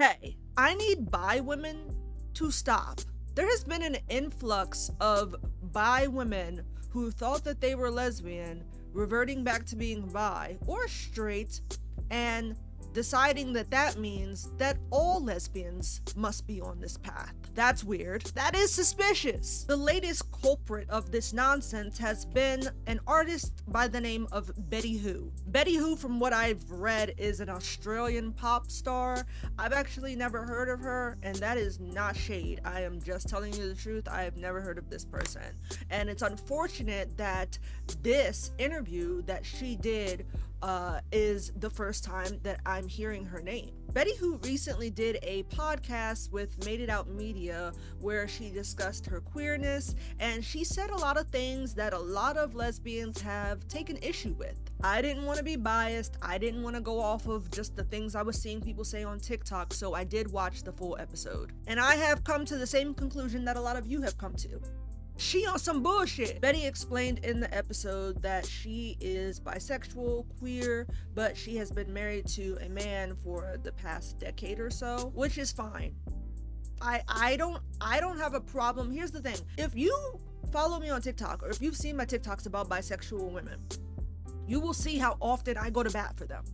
Hey, I need bi women to stop. There has been an influx of bi women who thought that they were lesbian, reverting back to being bi or straight, and deciding that that means that all lesbians must be on this path. That's weird. That is suspicious. The latest culprit of this nonsense has been an artist by the name of Betty Who. Betty Who, from what I've read, is an Australian pop star. I've actually never heard of her, and that is not shade. I am just telling you the truth. I have never heard of this person. And it's unfortunate that this interview that she did is the first time that I'm hearing her name. Betty Who recently did a podcast with Made It Out Media where she discussed her queerness, and she said a lot of things that a lot of lesbians have taken issue with. I didn't want to be biased. I didn't want to go off of just the things I was seeing people say on TikTok, so I did watch the full episode. And I have come to the same conclusion that a lot of you have come to. She on some bullshit. Betty explained in the episode that she is bisexual, queer, but she has been married to a man for the past decade or so, which is fine. I don't have a problem. Here's the thing. If you follow me on TikTok, or if you've seen my TikToks about bisexual women, you will see how often I go to bat for them.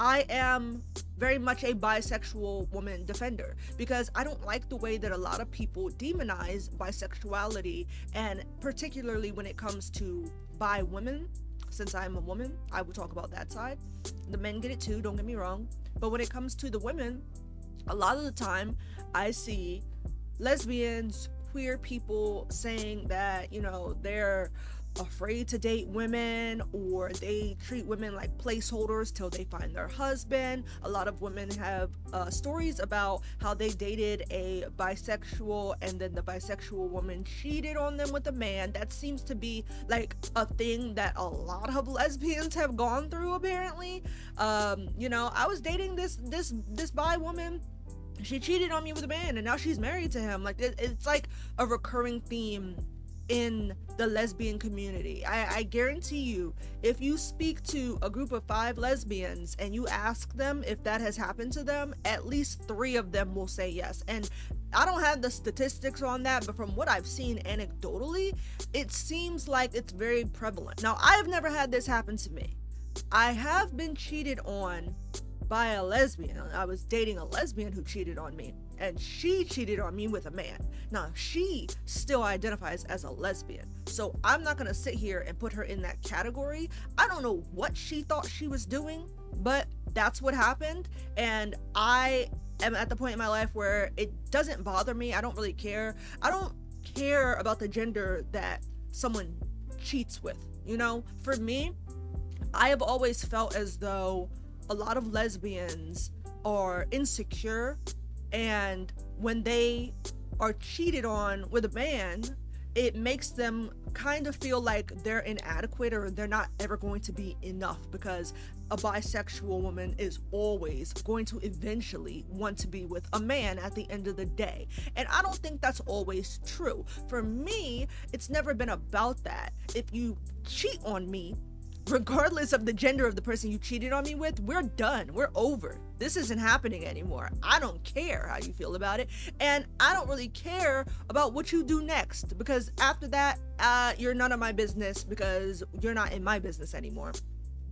I am very much a bisexual woman defender because I don't like the way that a lot of people demonize bisexuality, and particularly when it comes to bi women. Since I'm a woman, I will talk about that side. The men get it too, don't get me wrong. But when it comes to the women, a lot of the time I see lesbians, queer people saying that, they're afraid to date women, or they treat women like placeholders till they find their husband. A lot of women have stories about how they dated a bisexual and then the bisexual woman cheated on them with a man. That seems to be like a thing that a lot of lesbians have gone through apparently. I was dating this bi woman. She cheated on me with a man and now she's married to him. Like it's like a recurring theme in the lesbian community. I guarantee you, if you speak to a group of 5 lesbians and you ask them if that has happened to them, at least 3 of them will say yes. And I don't have the statistics on that, but from what I've seen anecdotally, it seems like it's very prevalent. Now, I've never had this happen to me. I have been cheated on by a lesbian. I was dating a lesbian who cheated on me, and she cheated on me with a man. Now, she still identifies as a lesbian, so I'm not gonna sit here and put her in that category. I don't know what she thought she was doing, but that's what happened, and I am at the point in my life where it doesn't bother me. I don't really care. I don't care about the gender that someone cheats with. For me, I have always felt as though a lot of lesbians are insecure, and when they are cheated on with a man, it makes them kind of feel like they're inadequate or they're not ever going to be enough, because a bisexual woman is always going to eventually want to be with a man at the end of the day. And I don't think that's always true. For me, it's never been about that. If you cheat on me, regardless of the gender of the person you cheated on me with, we're done. We're over. This isn't happening anymore. I don't care how you feel about it. And I don't really care about what you do next, because after that, you're none of my business, because you're not in my business anymore.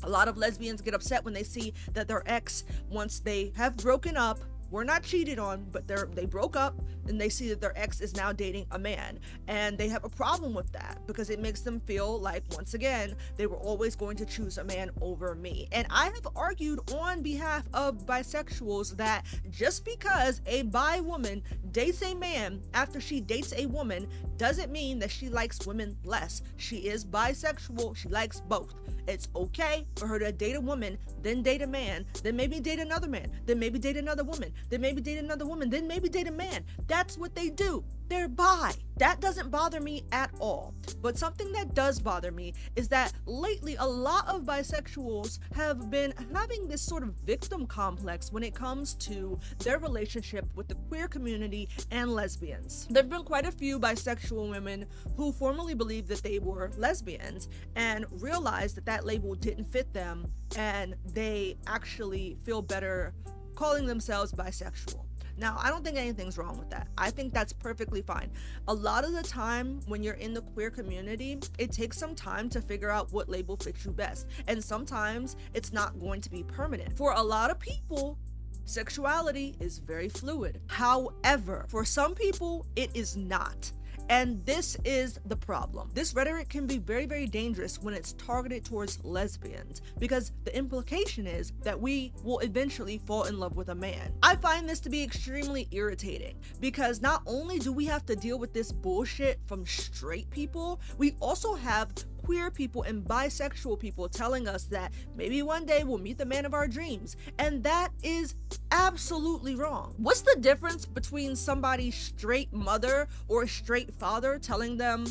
A lot of lesbians get upset when they see that their ex, once they have broken up, were not cheated on, but they broke up, and they see that their ex is now dating a man, and they have a problem with that because it makes them feel like, once again, they were always going to choose a man over me. And I have argued on behalf of bisexuals that just because a bi woman dates a man after she dates a woman doesn't mean that she likes women less. She is bisexual. She likes both. It's okay for her to date a woman, then date a man, then maybe date another man, then maybe date another woman, then maybe date another woman, then maybe date a man. That's what they do. They're bi. That doesn't bother me at all. But something that does bother me is that lately a lot of bisexuals have been having this sort of victim complex when it comes to their relationship with the queer community and lesbians. There have been quite a few bisexual women who formerly believed that they were lesbians and realized that that label didn't fit them, and they actually feel better calling themselves bisexual. Now, I don't think anything's wrong with that. I think that's perfectly fine. A lot of the time when you're in the queer community, it takes some time to figure out what label fits you best. And sometimes it's not going to be permanent. For a lot of people, sexuality is very fluid. However, for some people, it is not. And this is the problem. This rhetoric can be very, very dangerous when it's targeted towards lesbians, because the implication is that we will eventually fall in love with a man. I find this to be extremely irritating, because not only do we have to deal with this bullshit from straight people, we also have queer people and bisexual people telling us that maybe one day we'll meet the man of our dreams, and that is absolutely wrong. What's the difference between somebody's straight mother or straight father telling them,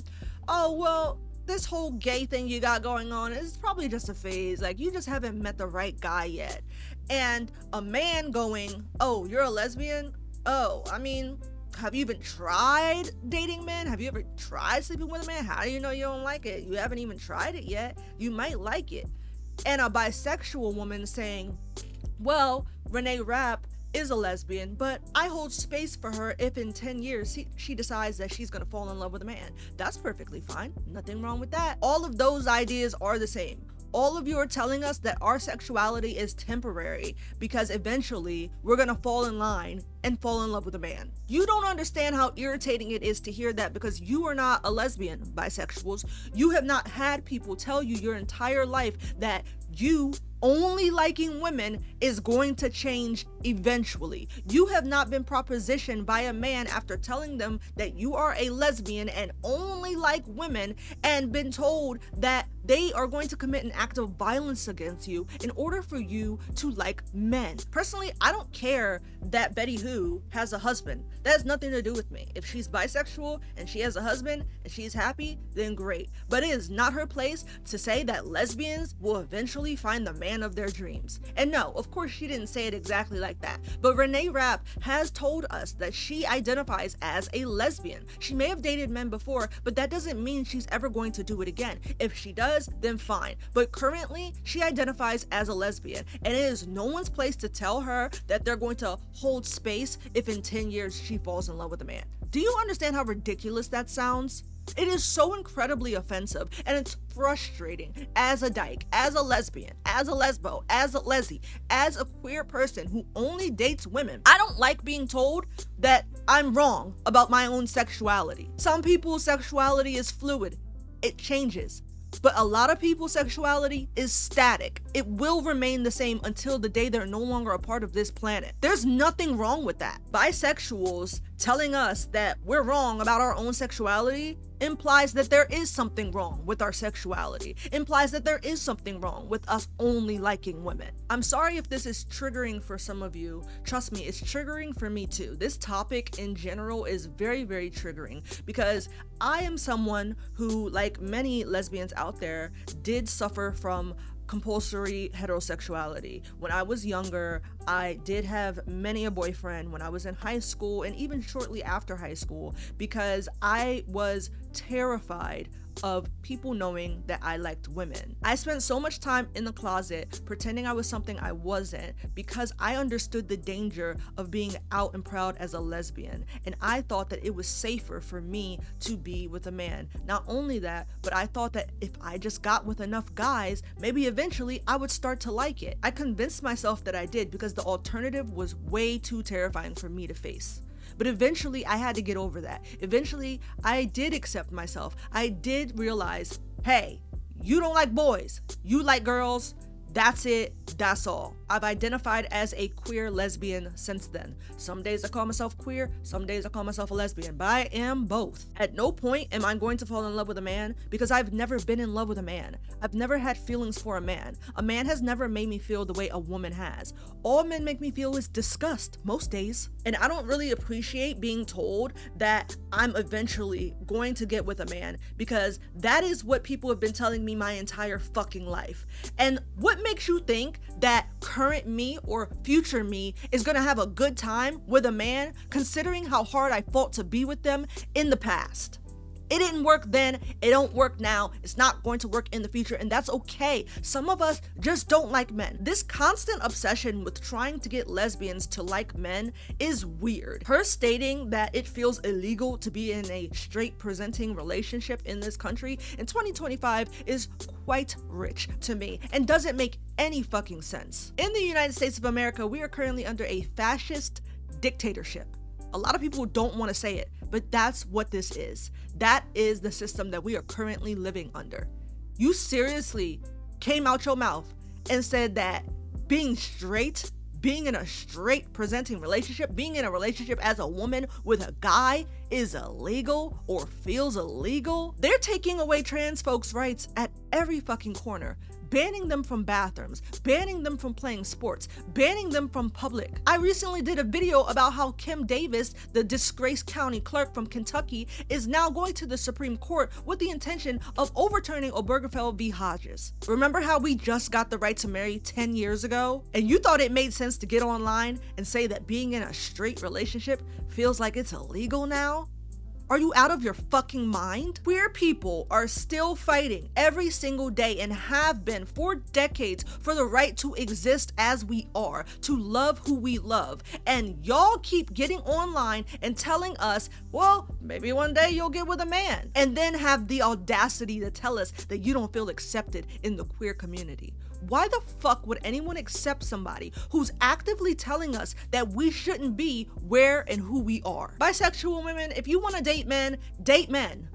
oh, well, this whole gay thing you got going on is probably just a phase, like you just haven't met the right guy yet, and a man going, oh, you're a lesbian? Oh, I mean, have you even tried dating men? Have you ever tried sleeping with a man? How do you know you don't like it? You haven't even tried it yet. You might like it. And a bisexual woman saying, well, Renee Rapp is a lesbian, but I hold space for her if in 10 years she decides that she's gonna fall in love with a man. That's perfectly fine. Nothing wrong with that. All of those ideas are the same. All of you are telling us that our sexuality is temporary because eventually we're gonna fall in line and fall in love with a man. You don't understand how irritating it is to hear that, because you are not a lesbian, bisexuals. You have not had people tell you your entire life that you only liking women is going to change eventually. You have not been propositioned by a man after telling them that you are a lesbian and only like women, and been told that they are going to commit an act of violence against you in order for you to like men. Personally, I don't care that Betty Who has a husband. That has nothing to do with me. If she's bisexual and she has a husband and she's happy, then great. But it is not her place to say that lesbians will eventually find the man of their dreams. And no, of course she didn't say it exactly like that, but Renee Rapp has told us that she identifies as a lesbian. She may have dated men before, but that doesn't mean she's ever going to do it again. If she does, then fine. But currently, she identifies as a lesbian, and it is no one's place to tell her that they're going to hold space if in 10 years she falls in love with a man. Do you understand how ridiculous that sounds? It is so incredibly offensive, and it's frustrating as a dyke, as a lesbian, as a lesbo, as a leslie, as a queer person who only dates women. I don't like being told that I'm wrong about my own sexuality. Some people's sexuality is fluid. It changes. But a lot of people's sexuality is static. It will remain the same until the day they're no longer a part of this planet. There's nothing wrong with that. Bisexuals telling us that we're wrong about our own sexuality implies that there is something wrong with our sexuality, implies that there is something wrong with us only liking women. I'm sorry if this is triggering for some of you. Trust me, it's triggering for me too. This topic in general is very, very triggering, because I am someone who, like many lesbians out there, did suffer from compulsory heterosexuality. When I was younger, I did have many a boyfriend when I was in high school and even shortly after high school, because I was terrified of people knowing that I liked women. I spent so much time in the closet pretending I was something I wasn't, because I understood the danger of being out and proud as a lesbian, and I thought that it was safer for me to be with a man. Not only that, but I thought that if I just got with enough guys, maybe eventually I would start to like it. I convinced myself that I did, because the alternative was way too terrifying for me to face. But eventually I had to get over that. Eventually I did accept myself. I did realize, hey, you don't like boys, you like girls. That's it, that's all. I've identified as a queer lesbian since then. Some days I call myself queer, some days I call myself a lesbian, but I am both. At no point am I going to fall in love with a man, because I've never been in love with a man. I've never had feelings for a man. A man has never made me feel the way a woman has. All men make me feel is disgust most days. And I don't really appreciate being told that I'm eventually going to get with a man, because that is what people have been telling me my entire fucking life. And what makes you think that current me or future me is gonna have a good time with a man, considering how hard I fought to be with them in the past? It didn't work then, it don't work now, it's not going to work in the future, and that's okay. Some of us just don't like men. This constant obsession with trying to get lesbians to like men is weird. Her stating that it feels illegal to be in a straight presenting relationship in this country in 2025 is quite rich to me and doesn't make any fucking sense. In the United States of America, we are currently under a fascist dictatorship. A lot of people don't want to say it, but that's what this is. That is the system that we are currently living under. You seriously came out your mouth and said that being straight, being in a straight presenting relationship, being in a relationship as a woman with a guy is illegal or feels illegal. They're taking away trans folks' rights at every fucking corner. Banning them from bathrooms, banning them from playing sports, banning them from public. I recently did a video about how Kim Davis, the disgraced county clerk from Kentucky, is now going to the Supreme Court with the intention of overturning Obergefell v. Hodges. Remember how we just got the right to marry 10 years ago? And you thought it made sense to get online and say that being in a straight relationship feels like it's illegal now? Are you out of your fucking mind? Queer people are still fighting every single day and have been for decades for the right to exist as we are, to love who we love. And y'all keep getting online and telling us, well, maybe one day you'll get with a man, and then have the audacity to tell us that you don't feel accepted in the queer community. Why the fuck would anyone accept somebody who's actively telling us that we shouldn't be where and who we are? Bisexual women, if you want to date men, date men.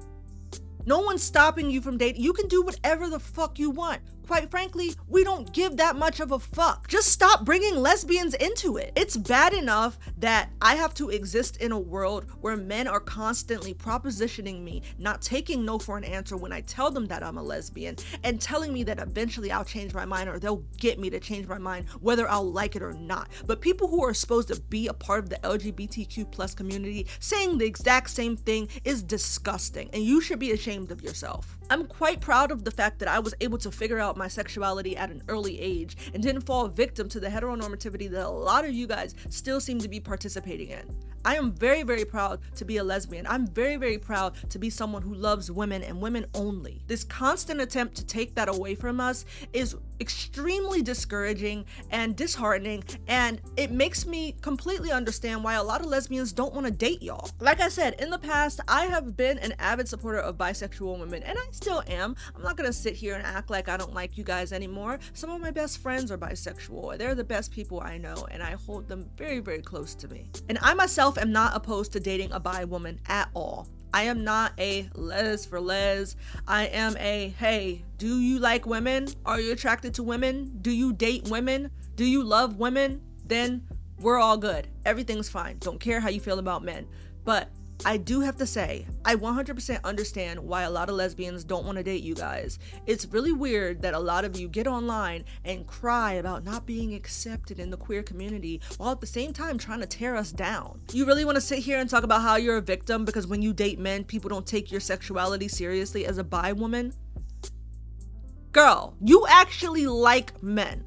No one's stopping you from dating. You can do whatever the fuck you want. Quite frankly, we don't give that much of a fuck. Just stop bringing lesbians into it. It's bad enough that I have to exist in a world where men are constantly propositioning me, not taking no for an answer when I tell them that I'm a lesbian, and telling me that eventually I'll change my mind or they'll get me to change my mind whether I'll like it or not. But people who are supposed to be a part of the LGBTQ plus community saying the exact same thing is disgusting, and you should be ashamed of yourself. I'm quite proud of the fact that I was able to figure out my sexuality at an early age and didn't fall victim to the heteronormativity that a lot of you guys still seem to be participating in. I am very, very proud to be a lesbian. I'm very, very proud to be someone who loves women and women only. This constant attempt to take that away from us is extremely discouraging and disheartening, and it makes me completely understand why a lot of lesbians don't want to date y'all. Like I said, in the past, I have been an avid supporter of bisexual women, and I still am. I'm not gonna sit here and act like I don't like you guys anymore. Some of my best friends are bisexual. They're the best people I know, and I hold them very, very close to me. And I myself am not opposed to dating a bi woman at all. I am not a les for les. I am a, hey, do you like women? Are you attracted to women? Do you date women? Do you love women? Then we're all good. Everything's fine. Don't care how you feel about men. But I do have to say, I 100% understand why a lot of lesbians don't want to date you guys. It's really weird that a lot of you get online and cry about not being accepted in the queer community while at the same time trying to tear us down. You really want to sit here and talk about how you're a victim because when you date men, people don't take your sexuality seriously as a bi woman? Girl, you actually like men.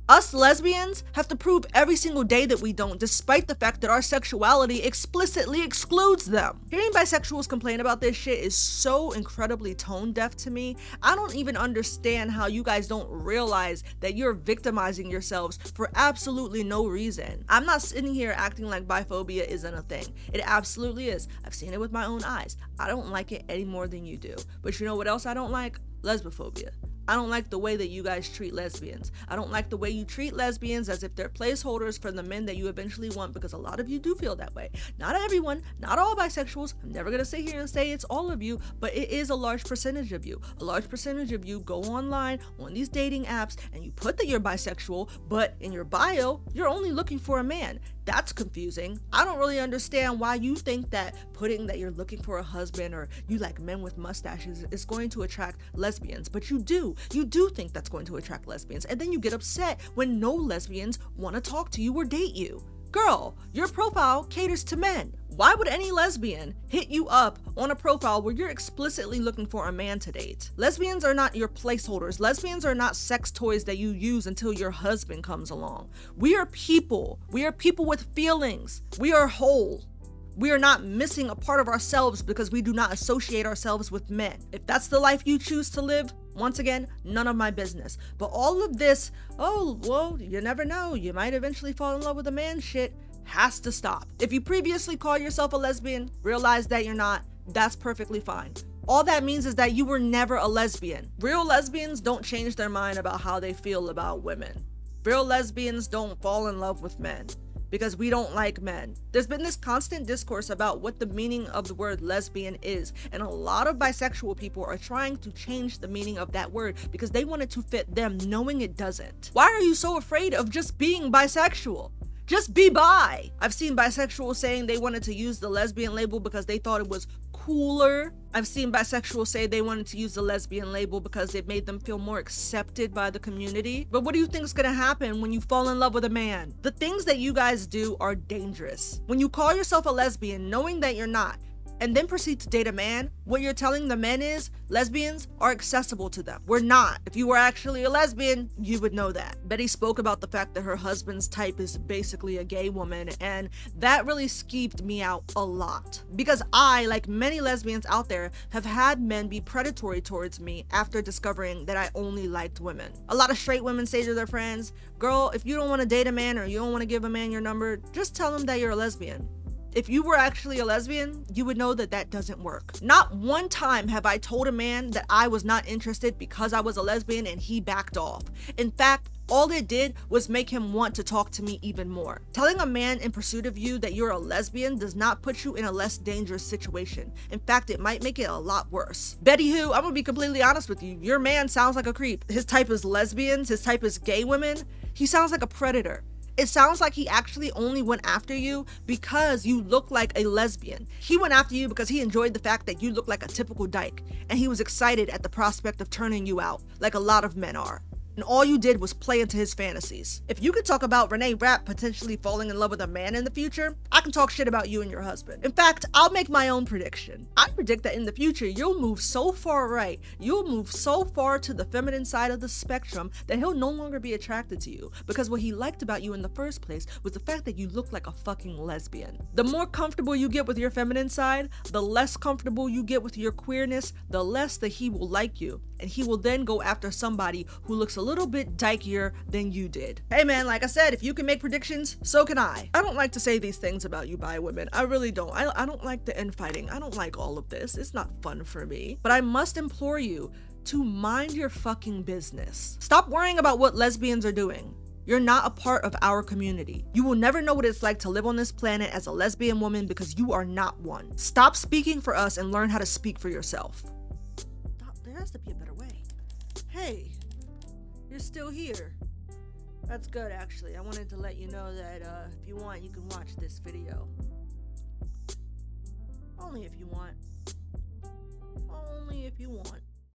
Us lesbians have to prove every single day that we don't, despite the fact that our sexuality explicitly excludes them. Hearing bisexuals complain about this shit is so incredibly tone deaf to me. I don't even understand how you guys don't realize that you're victimizing yourselves for absolutely no reason. I'm not sitting here acting like biphobia isn't a thing. It absolutely is. I've seen it with my own eyes. I don't like it any more than you do. But you know what else I don't like? Lesbophobia. I don't like the way that you guys treat lesbians. I don't like the way you treat lesbians as if they're placeholders for the men that you eventually want, because a lot of you do feel that way. Not everyone, not all bisexuals. I'm never gonna sit here and say it's all of you, but it is a large percentage of you. A large percentage of you go online on these dating apps and you put that you're bisexual, but in your bio, you're only looking for a man. That's confusing. I don't really understand why you think that putting that you're looking for a husband or you like men with mustaches is going to attract lesbians, but you do. You do think that's going to attract lesbians, and then you get upset when no lesbians want to talk to you or date you. Girl, your profile caters to men. Why would any lesbian hit you up on a profile where you're explicitly looking for a man to date? Lesbians are not your placeholders. Lesbians are not sex toys that you use until your husband comes along. We are people. We are people with feelings. We are whole. We are not missing a part of ourselves because we do not associate ourselves with men. If that's the life you choose to live, once again, none of my business. But all of this, oh, well, you never know, you might eventually fall in love with a man shit, has to stop. If you previously called yourself a lesbian, realize that you're not, that's perfectly fine. All that means is that you were never a lesbian. Real lesbians don't change their mind about how they feel about women. Real lesbians don't fall in love with men because we don't like men. There's been this constant discourse about what the meaning of the word lesbian is, and a lot of bisexual people are trying to change the meaning of that word because they want it to fit them, knowing it doesn't. Why are you so afraid of just being bisexual? Just be bi. I've seen bisexuals saying they wanted to use the lesbian label because they thought it was cooler. I've seen bisexuals say they wanted to use the lesbian label because it made them feel more accepted by the community. But what do you think is gonna happen when you fall in love with a man? The things that you guys do are dangerous. When you call yourself a lesbian, knowing that you're not, and then proceed to date a man, what you're telling the men is lesbians are accessible to them. We're not. If you were actually a lesbian, you would know that. Betty spoke about the fact that her husband's type is basically a gay woman, and that really skeeved me out a lot. Because I, like many lesbians out there, have had men be predatory towards me after discovering that I only liked women. A lot of straight women say to their friends, girl, if you don't want to date a man or you don't want to give a man your number, just tell him that you're a lesbian. If you were actually a lesbian, you would know that that doesn't work. Not one time have I told a man that I was not interested because I was a lesbian and he backed off. In fact, all it did was make him want to talk to me even more. Telling a man in pursuit of you that you're a lesbian does not put you in a less dangerous situation. In fact, it might make it a lot worse. Betty who, I'm gonna be completely honest with you, your man sounds like a creep. His type is lesbians, his type is gay women. He sounds like a predator. It sounds like he actually only went after you because you look like a lesbian. He went after you because he enjoyed the fact that you look like a typical dyke, and he was excited at the prospect of turning you out, like a lot of men are. And all you did was play into his fantasies. If you could talk about Renee Rapp potentially falling in love with a man in the future, I can talk shit about you and your husband. In fact, I'll make my own prediction. I predict that in the future, you'll move so far right, you'll move so far to the feminine side of the spectrum that he'll no longer be attracted to you because what he liked about you in the first place was the fact that you look like a fucking lesbian. The more comfortable you get with your feminine side, the less comfortable you get with your queerness, the less that he will like you. And he will then go after somebody who looks a little bit dykier than you did. Hey man, like I said, if you can make predictions, so can I. I don't like to say these things about you bi women. I really don't. I don't like the infighting. I don't like all of this. It's not fun for me. But I must implore you to mind your fucking business. Stop worrying about what lesbians are doing. You're not a part of our community. You will never know what it's like to live on this planet as a lesbian woman because you are not one. Stop speaking for us and learn how to speak for yourself. There has to be a better way. Hey, you're still here. That's good, actually. I wanted to let you know that if you want, you can watch this video. Only if you want.